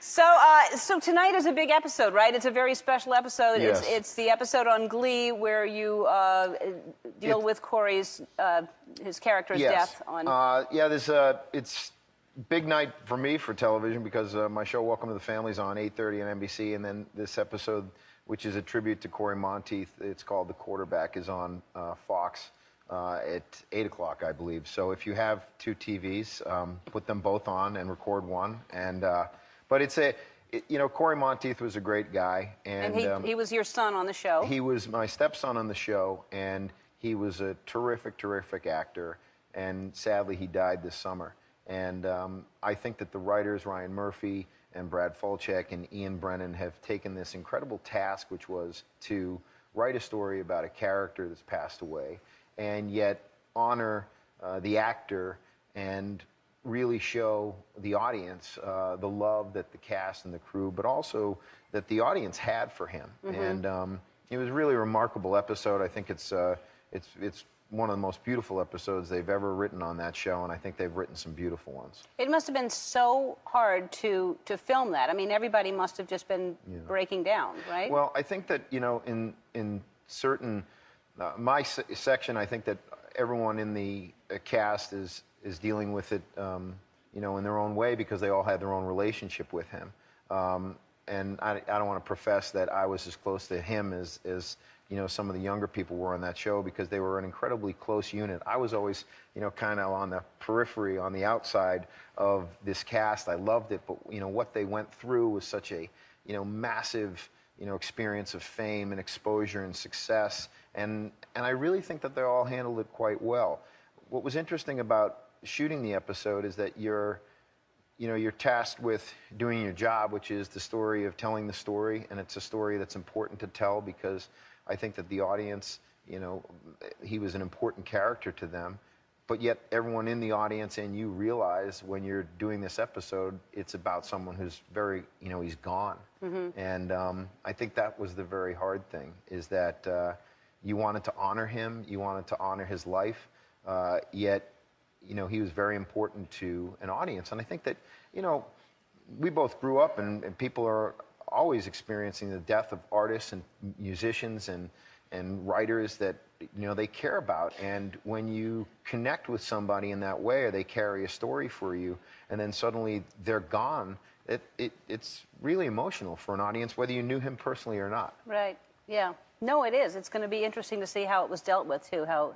So tonight is a big episode, right? It's a very special episode. Yes. It's the episode on Glee where you deal with Corey's his character's death on. It's big night for me for television because my show Welcome to the Family is on 8:30 on NBC, and then this episode, which is a tribute to Corey Monteith, it's called The Quarterback, is on Fox at 8 o'clock, I believe. So if you have two TVs, put them both on and record one. And but Corey Monteith was a great guy, and he was your son on the show. He was my stepson on the show, and he was a terrific actor. And sadly, he died this summer. And I think that the writers, Ryan Murphy and Brad Falchuk and Ian Brennan, have taken this incredible task, which was to write a story about a character that's passed away, and yet honor the actor and really show the audience the love that the cast and the crew, but also that the audience had for him. Mm-hmm. And it was really a remarkable episode. I think it's one of the most beautiful episodes they've ever written on that show, and I think they've written some beautiful ones. It must have been so hard to film that. I mean, everybody must have just been breaking down, right? Well, I think that, in certain, my section, I think that everyone in the cast is dealing with it, in their own way, because they all had their own relationship with him. And I don't want to profess that I was as close to him as some of the younger people were on that show, because they were an incredibly close unit. I was always, kind of on the periphery, on the outside of this cast. I loved it, but, what they went through was such a, massive, experience of fame and exposure and success. And I really think that they all handled it quite well. What was interesting about shooting the episode is that you're tasked with doing your job, which is the story of telling the story, and it's a story that's important to tell because I think that the audience, he was an important character to them, but yet everyone in the audience and you realize when you're doing this episode, it's about someone who's very, he's gone. Mm-hmm. And I think that was the very hard thing, is that you wanted to honor him, you wanted to honor his life, yet, he was very important to an audience. And I think that, we both grew up and people are always experiencing the death of artists and musicians and writers that, they care about. And when you connect with somebody in that way, or they carry a story for you, and then suddenly they're gone, it's really emotional for an audience, whether you knew him personally or not. Right, yeah. No, it is. It's going to be interesting to see how it was dealt with, too, how